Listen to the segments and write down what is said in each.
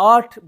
8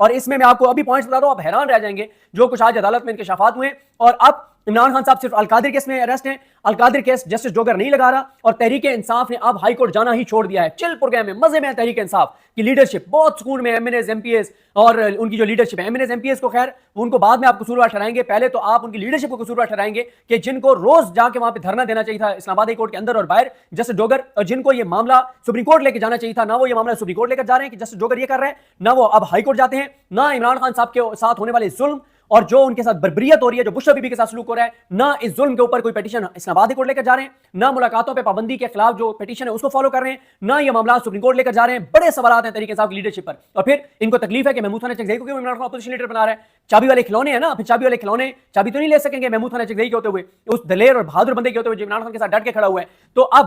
اور اس میں آپ کو ابھی پوائنٹس بتا دوں, آپ حیران رہ جائیں گے جو کچھ آج عدالت میں انکشافات ہوئے. اور اب عمران خان صاحب صرف القادر کیس میں اریسٹ ہیں, القادر کیس جسٹس ڈوگر نہیں لگا رہا, اور تحریک انصاف نے اب ہائی کورٹ جانا ہی چھوڑ دیا ہے. چل پور گئے میں, مزے میں ہے تحریک انصاف کی لیڈرشپ, بہت سکون میں M N As M P As اور ان کی جو لیڈرشپ ہے. M N As M P As کو خیر ان کو بعد میں آپ قصوروار ٹھہرائیں گے, پہلے تو آپ ان کی لیڈرشپ کو قصوروار ٹھہرائیں گے کہ جن کو روز جا کے وہاں پہ دھرنا دینا چاہیے تھا اسلام آباد ہائی کورٹ کے اندر اور باہر جسٹس ڈوگر, اور جن کو یہ معاملہ سپریم کورٹ لے کے جانا چاہیے تھا, نہ وہ یہ معاملہ سپریم کورٹ لے کر جا رہے ہیں کہ جسٹس ڈوگر یہ کر رہے ہیں, نہ وہ اب ہائی کورٹ جاتے ہیں, نہ عمران خان صاحب کے ساتھ ہونے والے ظلم اور جو ان کے ساتھ بربریت ہو رہی ہے, جو بشرا بی بی کے ساتھ سلوک ہو رہا ہے, نہ اس ظلم کے اوپر کوئی پیٹیشن اسلام آباد کورٹ لے کر جا رہے ہیں, نہ ملاقاتوں پہ پابندی کے خلاف جو پیٹیشن ہے اس کو فالو کر رہے ہیں, نہ یہ معاملات سپریم کورٹ لے کر جا رہے ہیں. بڑے سوالات ہیں تحریک انصاف کی لیڈرشپ پر. اور پھر ان کو تکلیف ہے کہ محمود خان چکزئی کو کیوں عمران خان اپوزیشن لیڈر بنا رہا ہے. چابی والے کھلونے ہیں نا, پھر چابی والے کھلونے چابی تو نہیں لے سکیں گے محمود خان چکزئی کے ہوتے ہوئے, اس دلیر اور بہادر بندے کے ہوتے ہوئے جو عمران خان کے ساتھ ڈٹ کے کھڑا ہوا ہے. تو اب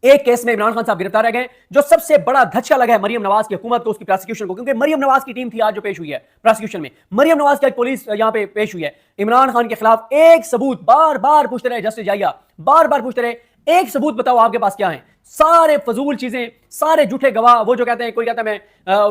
ایک کیس میں عمران خان صاحب گرفتار رہ گئے, جو سب سے بڑا دھچکا لگا ہے مریم نواز کی حکومت کو, اس کی پروسیکیوشن کو, کیونکہ مریم نواز کی ٹیم تھی آج جو پیش ہوئی ہے پروسیکیوشن میں. مریم نواز کی پولیس یہاں پہ پیش ہوئی ہے, عمران خان کے خلاف ایک ثبوت بار بار پوچھتے رہے جسٹس جائیا, بار بار پوچھتے رہے ایک ثبوت بتاؤ آپ کے پاس کیا ہیں. سارے فضول چیزیں, سارے جھوٹے گواہ, وہ جو کہتے ہیں, کوئی کہتا ہے میں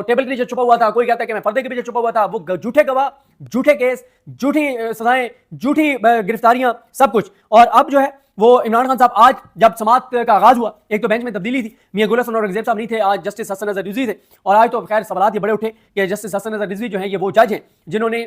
ٹیبل کے نیچے چھپا ہوا تھا, کوئی کہتا ہے کہ میں پردے کے پیچھے چھپا ہوا تھا, وہ جھوٹے گواہ, جھوٹے کیس, جھوٹی سزائیں, جھوٹی گرفتاریاں, سب کچھ. اور اب جو ہے وہ عمران خان صاحب آج جب سماعت کا آغاز ہوا, ایک تو بینچ میں تبدیلی تھی, میاں گل حسن اور اورنگزیب صاحب نہیں تھے, آج جسٹس حسن نظر رضوی تھے. اور آج تو خیر سوالات یہ بڑے اٹھے کہ جسٹس حسن نظر رضوی جو ہیں یہ وہ جج ہیں جنہوں نے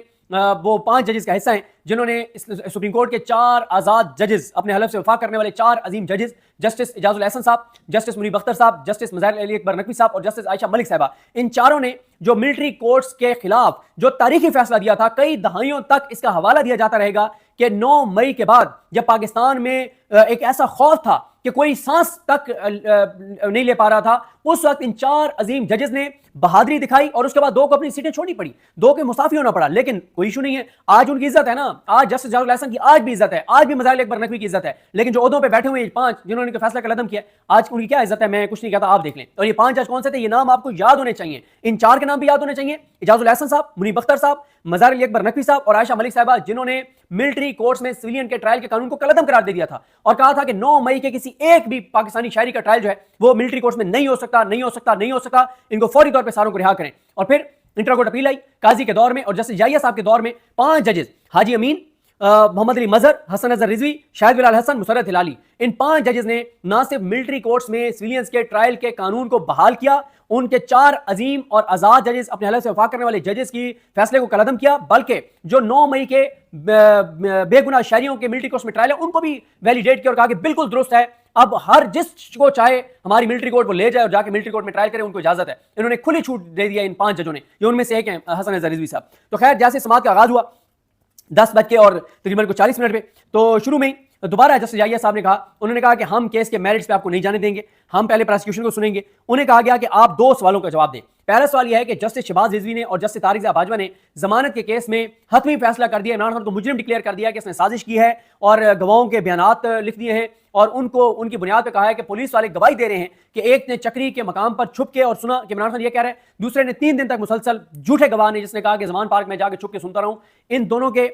وہ 5 ججز کا حصہ ہیں جنہوں نے سپریم کورٹ کے 4 آزاد ججز, اپنے حلف سے وفا کرنے والے 4 عظیم ججز, جسٹس اعجاز الاحسن صاحب, جسٹس منیب اختر صاحب, جسٹس مظاہر علی اکبر نقوی صاحب اور جسٹس عائشہ ملک صاحبہ, ان چاروں نے جو ملٹری کورٹس کے خلاف جو تاریخی فیصلہ دیا تھا, کئی دہائیوں تک اس کا حوالہ دیا جاتا رہے گا کہ 9 مئی کے بعد جب پاکستان میں ایک ایسا خوف تھا کہ کوئی سانس تک نہیں لے پا رہا تھا, اس وقت ان 4 عظیم ججز نے بہادری دکھائی اور اس کے بعد 2 کو اپنی سیٹیں چھوڑنی پڑی, 2 کے مستعفی ہونا پڑا. لیکن کوئی ایشو نہیں ہے, آج ان کی عزت ہے نا, آج جسٹس اعجاز الاحسن کی آج بھی عزت ہے, آج بھی مظاہر علی اکبر نقوی کی عزت ہے. لیکن جو عہدوں پہ بیٹھے ہوئے 5 جنہوں نے فیصلہ کا قدم کیا, آج ان کی کیا عزت ہے, میں کچھ نہیں کہتا, آپ دیکھ لیں. اور یہ 5 جج کون سے تھے, یہ نام آپ کو یاد ہونے چاہیے, ان 4 کے نام بھی یاد ہونے چاہیے, اعجاز الاحسن صاحب, منیب اختر صاحب, مظاہر علی اکبر نقوی صاحب اور عائشہ ملک صاحبہ, جنہوں نے ملٹری کورٹس میں سویلین کے ٹرائل کے قانون کو قلعدم قرار دے دیا تھا اور کہا تھا کہ 9 مئی کے کسی ایک بھی پاکستانی شہری کا ٹرائل جو ہے وہ ملٹری کورٹس میں نہیں ہو سکتا, نہیں ہو سکتا, نہیں ہو سکتا. ان کو فوری طور پہ ساروں کو رہا کریں. اور پھر انٹرا کورٹ اپیل آئی قاضی کے دور میں, اور جسٹس جائیہ صاحب کے دور میں 5 ججز, حاجی امین, محمد علی مظہر, حسن نظر رضوی, شاہد بلال حسن, مسرت ہلالی, ان 5 ججز نے نہ صرف ملٹری کورٹس میں سویلینز کے ٹرائل کے قانون کو بحال کیا, ان کے 4 عظیم اور آزاد ججز, اپنے حلف سے وفا کرنے والے ججز کی فیصلے کو قلعدم کیا, بلکہ جو 9 مئی کے بے گناہ شہریوں کے ملٹری کورٹس میں ٹرائل ہے ان کو بھی ویلیڈیٹ کیا اور کہا کہ بالکل درست ہے, اب ہر جس کو چاہے ہماری ملٹری کورٹ وہ لے جائے اور جا کے ملٹری کورٹ میں ٹرائل کرے, ان کو اجازت ہے. انہوں نے کھلی چھوٹ دے دیا ان 5 ججوں نے, جو ان میں سے ایک ہیں حسن نظر رضوی صاحب. تو خیر جیسے سماعت کا آغاز ہوا 10:40 پہ, تو شروع میں دوبارہ جسٹس جائیہ صاحب نے کہا, انہوں نے کہا کہ ہم کیس کے میرٹس پہ آپ کو نہیں جانے دیں گے, ہم پہلے پروسیکیوشن کو سنیں گے. انہیں کہا گیا کہ آپ 2 سوالوں کا جواب دیں. پہلا سوال یہ ہے کہ جسٹس شہباز رضوی نے اور جسٹس طارق باجوہ نے ضمانت کے کیس میں حتمی فیصلہ کر دیا, عمران خان کو مجرم ڈکلیئر کر دیا کہ اس نے سازش کی ہے, اور گواہوں کے بیانات لکھ دیے ہیں, اور ان کی بنیاد پہ کہا ہے کہ پولیس والے گواہی دے رہے ہیں کہ ایک نے چکری کے مقام پر چھپ کے اور سنا کہ عمران خان یہ کہہ رہے ہیں, دوسرے نے 3 دن تک مسلسل, جھوٹے گواہ نے جس نے کہا کہ زمان پارک میں جا کے چھپ کے سنتا رہوں. ان دونوں کے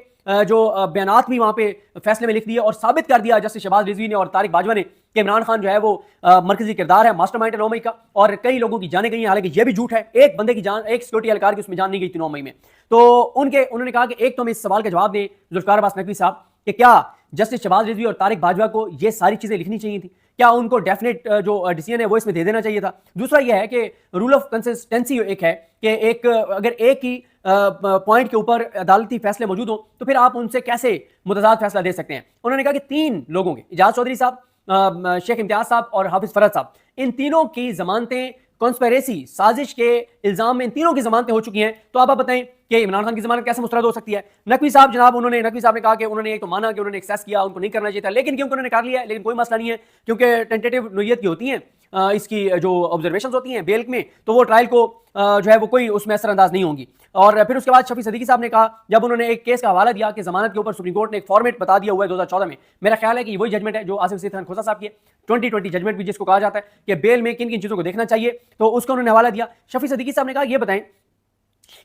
جو بیانات بھی وہاں پہ فیصلے میں لکھ دیے اور ثابت کر دیا جسٹس شہباز رضوی نے اور طارق باجوہ نے کہ عمران خان جو ہے وہ مرکزی کردار ہے, ماسٹر مائنڈ ہے 9 مئی کا, اور کئی لوگوں کی جانیں گئی ہیں, حالانکہ یہ بھی جھوٹ ہے, ایک بندے کی جان, ایک سیکورٹی اہلکار کی اس میں جان نہیں گئی تھی 9 مئی میں. تو انہوں نے کہا کہ ایک تو ہم اس سوال کا جواب دیں ذوالفقار عباس نقوی صاحب کہ کیا جسٹس شہباز رضوی اور طارق باجوہ کو یہ ساری چیزیں لکھنی چاہیے تھی, کیا ان کو ڈیفینیٹ جو ڈیسیژن ہے وہ اس میں دے دینا چاہیے تھا. دوسرا یہ ہے کہ رول آف کنسسٹنسی ایک ہے کہ اگر ایک ہی پوائنٹ کے اوپر عدالتی فیصلے موجود ہوں تو پھر آپ ان سے کیسے متضاد فیصلہ دے سکتے ہیں. انہوں نے کہا کہ 3 لوگوں کے, اعجاز چودھری صاحب, شیخ امتیاز صاحب اور حافظ فرد صاحب, ان تینوں کی ضمانتیں کانسپیریسی, سازش کے الزام میں ان تینوں کی ضمانتیں ہو چکی ہیں. تو آپ بتائیں کہ عمران خان کی ضمانت کیسے مسترد ہو سکتی ہے. نقوی صاحب جناب, نقوی صاحب نے کہا کہ انہوں نے ایک تو مانا کہ انہوں نے ایکسیس کیا, ان کو نہیں کرنا چاہیے تھا, لیکن کیونکہ انہوں نے کر لیا ہے, لیکن کوئی مسئلہ نہیں ہے کیونکہ ٹینٹیٹیو نوعیت کی ہوتی ہیں اس کی جو آبزرویشنز ہوتی ہیں بیل میں, تو وہ ٹرائل کو جو ہے وہ کوئی اس میں اثر انداز نہیں ہوں گی. اور پھر اس کے بعد شفیع صدیقی صاحب نے کہا, جب انہوں نے ایک کیس کا حوالہ دیا کہ ضمانت کے اوپر سپریم کورٹ نے ایک فارمیٹ بتا دیا ہوا ہے 2014 میں, میرا خیال ہے کہ وہی ججمنٹ ہے جو آصف سید خان کھوسہ صاحب کی 2020 ججمنٹ بھی جس کو کہا جاتا ہے کہ بیل میں کن کن چیزوں کو دیکھنا چاہیے, تو اس کا انہوں نے حوالہ دیا. شفیع صدیقی صاحب نے کہا یہ بتائیں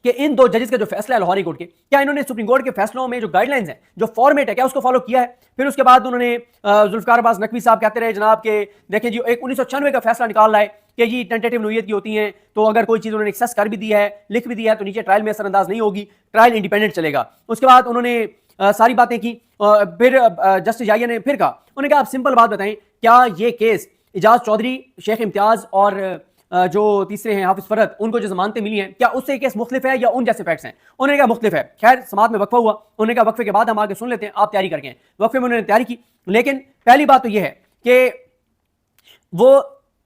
کہ ان دو ججز کا جو فیصلہ ہے لاہور ہائی کورٹ کے، کیا انہوں نے سپریم کورٹ کے فیصلوں میں جو گائیڈ لائنز ہیں، جو فارمیٹ ہے، کیا اس کو فالو کیا ہے؟ پھر اس کے بعد انہوں نے ذوالفقار عباس نقوی صاحب کہتے رہے جناب کہ دیکھیں جی ایک 1996 کا فیصلہ نکال لائے کہ جی ٹینٹیٹیو نوعیت کی ہوتی ہیں، تو اگر کوئی چیز انہوں نے ایکسیس کر بھی دی ہے، لکھ بھی دیا ہے، تو نیچے ٹرائل میں اثر انداز نہیں ہوگی، ٹرائل انڈیپینڈنٹ چلے گا۔ اس کے بعد انہوں نے ساری باتیں کی، پھر جسٹس یحییٰ نے پھر کہا، انہوں نے کہا آپ سمپل بات بتائیں، کیا یہ کیس اعجاز چودھری، شیخ امتیاز اور جو تیسرے ہیں حافظ فرد، ان کو جو ضمانتیں ملی ہیں، کیا اس سے کیس مختلف ہے یا ان جیسے فیکٹس ہیں؟ انہوں نے کہا مختلف ہے۔ خیر سماعت میں وقفہ ہوا، انہوں نے کہا وقفے کے بعد ہم آگے سن لیتے ہیں، آپ تیاری کر کے ہیں۔ وقفے میں انہوں نے تیاری کی، لیکن پہلی بات تو یہ ہے کہ وہ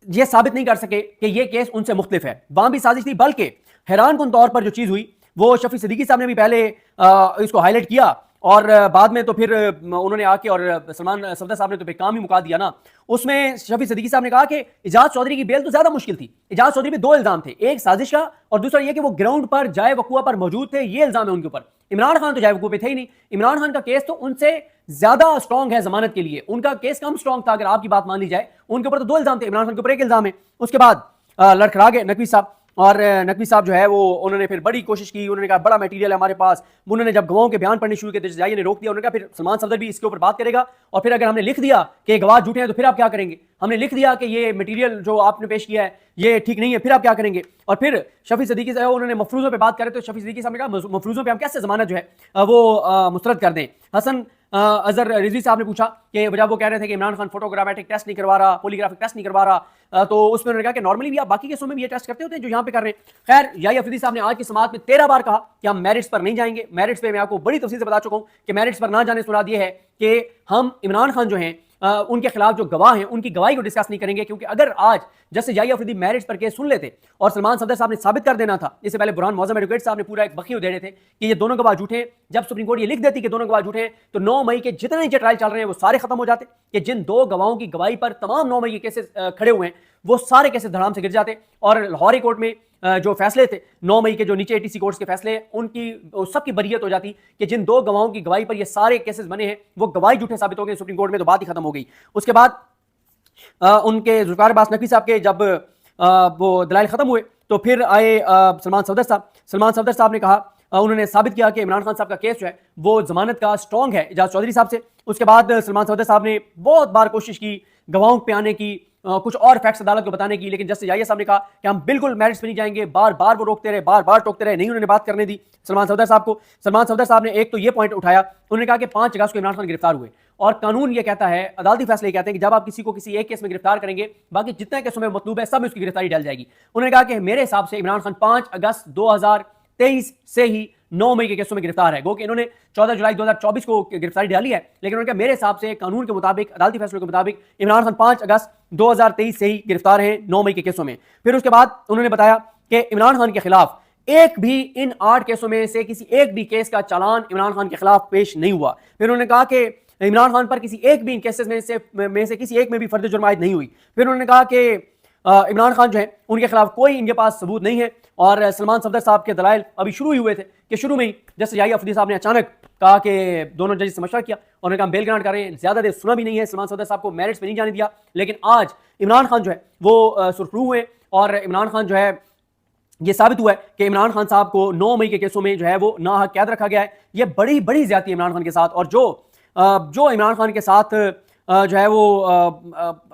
یہ ثابت نہیں کر سکے کہ یہ کیس ان سے مختلف ہے، وہاں بھی سازش تھی، بلکہ حیران کن طور پر جو چیز ہوئی وہ شفیع صدیقی صاحب نے بھی پہلے اس کو ہائی لائٹ کیا، اور بعد میں تو پھر انہوں نے آ کے، اور سلمان صفدر صاحب نے تو پھر کام ہی مکا دیا نا۔ اس میں شفیع صدیقی صاحب نے کہا کہ اعجاز چودھری کی بیل تو زیادہ مشکل تھی، اعجاز چودھری پہ دو الزام تھے، ایک سازش کا اور دوسرا یہ کہ وہ گراؤنڈ پر جائے وقوع پر موجود تھے، یہ الزام ہے ان کے اوپر۔ عمران خان تو جائے وقوع پہ تھے ہی نہیں، عمران خان کا کیس تو ان سے زیادہ اسٹرانگ ہے ضمانت کے لیے، ان کا کیس کم اسٹرانگ تھا اگر آپ کی بات مان لی جائے۔ ان کے اوپر تو دو الزام تھے، عمران خان کے اوپر ایک الزام ہے۔ اس کے بعد لڑکھڑا گئے نقوی صاحب، اور نقوی صاحب جو ہے وہ انہوں نے پھر بڑی کوشش کی، انہوں نے کہا بڑا میٹیریل ہے ہمارے پاس۔ انہوں نے جب گواہوں کے بیان پڑھنے شروع کیے تو ججائیہ نے روک دیا، انہوں نے کہا پھر سلمان صفدر بھی اس کے اوپر بات کرے گا، اور پھر اگر ہم نے لکھ دیا کہ گواہ جھوٹے ہیں تو پھر آپ کیا کریں گے؟ ہم نے لکھ دیا کہ یہ میٹیریل جو آپ نے پیش کیا ہے یہ ٹھیک نہیں ہے، پھر آپ کیا کریں گے؟ اور پھر شفیع صدیقی صاحب انہوں نے مفروضوں پہ بات کرے تو شفیع صدیقی صاحب نے کہا مفروضوں پہ ہم کیسے ضمانت جو ہے وہ مسترد کر دیں۔ حسن اظہر رضوی صاحب نے پوچھا کہ جب وہ کہہ رہے تھے کہ عمران خان فوٹوگرافک ٹیسٹ نہیں کروا رہا، پولیگرافک ٹیسٹ نہیں کروا رہا، تو اس میں انہوں نے کہا کہ نارملی بھی آپ باقی کیسوں میں بھی یہ ٹیسٹ کرتے ہوتے ہیں جو یہاں پہ کر رہے ہیں۔ خیر یحییٰ افریدی صاحب نے آج کی سماعت میں 13 بار کہا کہ ہم میرٹس پر نہیں جائیں گے۔ میرٹس پہ میں آپ کو بڑی تفصیل سے بتا چکا ہوں کہ میرٹس پر نہ جانے سے مراد یہ ہے کہ ہم عمران خان جو ہیں ان کے خلاف جو گواہ ہیں ان کی گواہی کو ڈسکس نہیں کریں گے، کیونکہ اگر آج جیسے یحییٰ افریدی میرٹس پر کیس سن لیتے اور سلمان صفدر صاحب نے ثابت کر دینا تھا، اس سے پہلے برہان معظم ایڈوکیٹ صاحب نے پورا ایک بخیو دے رہے تھے کہ یہ دونوں گواہ جھوٹے ہیں، جب سپریم کورٹ یہ لکھ دیتی کہ دونوں گواہ جھوٹے ہیں تو 9 مئی کے جتنے نیچے ٹرائل چل رہے ہیں وہ سارے ختم ہو جاتے، کہ جن دو گواہوں کی گواہی پر تمام 9 مئی کے کیسز کھڑے ہوئے ہیں وہ سارے کیسز دھڑام سے گر جاتے، اور لاہور ہائی کورٹ میں جو فیصلے تھے 9 مئی کے جو نیچے ATC کورٹس کے فیصلے ہیں ان کی سب کی بریت ہو جاتی کہ جن دو گواہوں کی گواہی پر یہ سارے کیسز بنے ہیں وہ گواہی جھوٹے ثابت ہو گئے سپریم کورٹ میں، تو بات ہی ختم ہو گئی۔ اس کے بعد ان کے ذوالفقار عباس نقوی صاحب کے جب وہ دلائل ختم ہوئے تو پھر آئے سلمان صفدر صاحب نے کہا، انہوں نے ثابت کیا کہ عمران خان صاحب کا کیس جو ہے وہ ضمانت کا اسٹرانگ ہے اعجاز چودھری صاحب سے۔ اس کے بعد سلمان صفدر صاحب نے بہت بار کوشش کی گواہوں پہ آنے کی، کچھ اور فیکٹس عدالت کو بتانے کی، لیکن جسٹس یحییٰ صاحب نے کہا کہ ہم بالکل میرٹس پہ نہیں جائیں گے، بار بار وہ روکتے رہے، بار بار ٹوکتے رہے، نہیں انہوں نے بات کرنے دی سلمان صفدر صاحب کو۔ سلمان صفدر صاحب نے ایک تو یہ پوائنٹ اٹھایا، انہوں نے کہا کہ 5 اگست کو عمران خان گرفتار ہوئے، اور قانون یہ کہتا ہے، عدالتی فیصلے یہ کہتے ہیں کہ جب آپ کسی کو کسی ایک کیس میں گرفتار کریں گے باقی جتنے کیسوں میں مطلوب ہے سب میں اس کی گرفتاری ڈل جائے گی۔ انہوں نے کہا کہ میرے حساب سے عمران خان 5 اگست 2023 سے ہی 9 مئی کے کیسوں میں گرفتار ہے، گو کہ انہوں نے 14 جولائی 2024 کو گرفتاری ڈالی ہے، لیکن انہوں نے کہا میرے حساب سے قانون کے مطابق، عدالتی فیصلوں کے مطابق عمران خان 5 اگست 2023 سے ہی گرفتار ہیں 9 مئی کے کیسوں میں۔ پھر اس کے بعد انہوں نے بتایا کہ عمران خان کے خلاف ایک بھی ان 8 کیسوں میں سے کسی ایک بھی کیس کا چالان عمران خان کے خلاف پیش نہیں ہوا۔ پھر انہوں نے کہا کہ عمران خان پر کسی ایک بھی ان کیسز میں سے کسی ایک میں بھی فرد جرم عائد نہیں ہوئی۔ پھر انہوں نے کہا کہ عمران خان جو ہیں ان کے خلاف کوئی ان کے پاس ثبوت نہیں ہے، اور سلمان صفدر صاحب کے دلائل ابھی شروع ہی ہوئے تھے کہ شروع میں ہی جیسے یحییٰ افریدی صاحب نے اچانک کہا کہ دونوں ججز سے مشورہ کیا، اور انہوں نے کہا بیل گرانٹ کر رہے ہیں، زیادہ دیر سنا بھی نہیں ہے سلمان صفدر صاحب کو، میرٹس پہ نہیں جانے دیا، لیکن آج عمران خان جو ہے وہ سرخرو ہوئے، اور عمران خان جو ہے یہ ثابت ہوا ہے کہ عمران خان صاحب کو 9 مئی کے کیسوں میں جو ہے وہ ناحق قید رکھا گیا ہے۔ یہ بڑی زیادتی ہے عمران خان کے ساتھ، اور جو عمران خان کے ساتھ جو ہے وہ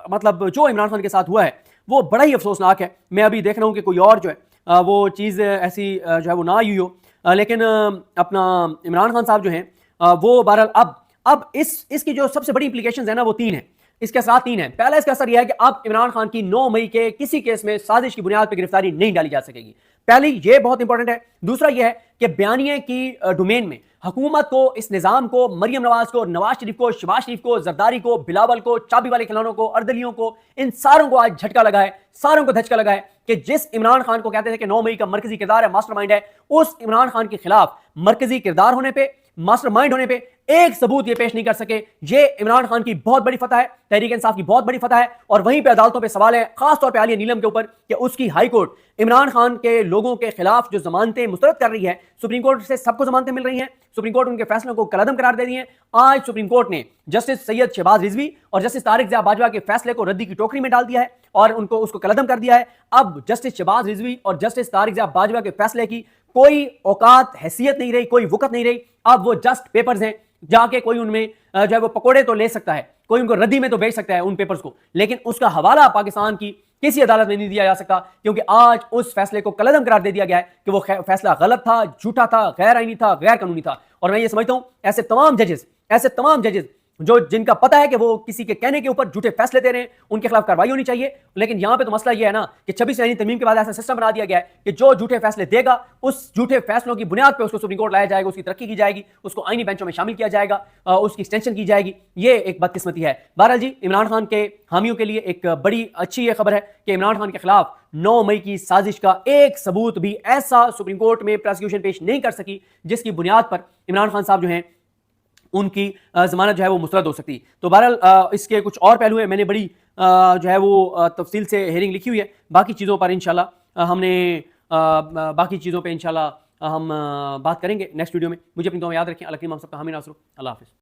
مطلب جو عمران خان کے ساتھ ہوا ہے وہ بڑا ہی افسوسناک ہے۔ میں ابھی دیکھ رہا ہوں کہ کوئی اور جو ہے وہ چیز ایسی جو ہے وہ نہ آئی ہو، لیکن اپنا عمران خان صاحب جو ہیں وہ بہرحال اب اس کی جو سب سے بڑی امپلیکیشنز ہیں نا وہ 3 ہیں، اس کے اثرات 3 ہیں۔ پہلا اس کا اثر یہ ہے کہ اب عمران خان کی 9 مئی کے کسی کیس میں سازش کی بنیاد پہ گرفتاری نہیں ڈالی جا سکے گی، پہلی یہ بہت امپورٹنٹ ہے۔ دوسرا یہ ہے کہ بیانیے کی ڈومین میں حکومت کو، اس نظام کو، مریم نواز کو، نواز شریف کو، شہباز شریف کو، زرداری کو، بلاول کو، چابی والے کھلونوں کو، اردلیوں کو، ان ساروں کو آج جھٹکا لگا ہے، ساروں کو دھچکا لگا ہے کہ جس عمران خان کو کہتے تھے کہ 9 مئی کا مرکزی کردار ہے، ماسٹر مائنڈ ہے، اس عمران خان کے خلاف مرکزی کردار ہونے پہ، ماسٹر مائنڈ ہونے پہ ایک ثبوت یہ پیش نہیں کر سکے۔ یہ عمران خان کی بہت بڑی فتح ہے، تحریک انصاف کی بہت بڑی فتح ہے، اور وہیں پہ عدالتوں پہ سوال ہے، خاص طور پہ عالیہ نیلم کے اوپر، کہ اس کی ہائی کورٹ عمران خان کے لوگوں کے خلاف جو ضمانتیں مسترد کر رہی ہے، سپریم کورٹ سے سب کو ضمانتیں مل رہی ہیں، سپریم کورٹ ان کے فیصلوں کو کالعدم قرار دے دی ہیں۔ آج سپریم کورٹ نے جسٹس سید شہباز رضوی اور جسٹس طارق ضیاء باجوہ کے فیصلے کو ردی کی ٹوکری میں ڈال دیا ہے اور اس کو کالعدم کر دیا ہے۔ اب جسٹس شہباز رضوی اور جسٹس طارق ضیاء باجوہ کے فیصلے کی کوئی اوقات حیثیت نہیں رہی, کوئی وقت نہیں رہی. اب وہ جسٹ پیپرز ہیں, جا کے کوئی ان میں جو ہے وہ پکوڑے تو لے سکتا ہے, کوئی ان کو ردی میں تو بیچ سکتا ہے ان پیپرز کو, لیکن اس کا حوالہ پاکستان کی کسی عدالت میں نہیں دیا جا سکتا, کیونکہ آج اس فیصلے کو کالعدم قرار دے دیا گیا ہے کہ وہ فیصلہ غلط تھا, جھوٹا تھا, غیر آئینی تھا, غیر قانونی تھا. اور میں یہ سمجھتا ہوں ایسے تمام ججز جو جن کا پتہ ہے کہ وہ کسی کے کہنے کے اوپر جھوٹے فیصلے دے رہے ہیں, ان کے خلاف کارروائی ہونی چاہیے. لیکن یہاں پہ تو مسئلہ یہ ہے نا کہ 26 آئینی ترمیم کے بعد ایسا سسٹم بنا دیا گیا ہے کہ جو جھوٹے فیصلے دے گا اس جھوٹے فیصلوں کی بنیاد پہ اس کو سپریم کورٹ لایا جائے گا, اس کی ترقی کی جائے گی, اس کو آئینی بینچوں میں شامل کیا جائے گا, اس کی ایکسٹینشن کی جائے گی. یہ ایک بدقسمتی ہے. بہرحال جی, عمران خان کے حامیوں کے لیے ایک بڑی اچھی یہ خبر ہے کہ عمران خان کے خلاف 9 مئی کی سازش کا ایک ثبوت بھی ایسا سپریم کورٹ میں پروسیکیوشن پیش نہیں کر سکی جس کی بنیاد پر عمران خان صاحب جو ہیں ان کی ضمانت جو ہے وہ مسترد ہو سکتی. تو بہرحال اس کے کچھ اور پہلو ہیں, میں نے بڑی جو ہے وہ تفصیل سے ہیئرنگ لکھی ہوئی ہے. باقی چیزوں پر انشاءاللہ ہم بات کریں گے نیکسٹ ویڈیو میں. مجھے اپنی دعا میں یاد رکھیں. اللہ کریم ہم سب کا حامی ناصر. اللہ حافظ.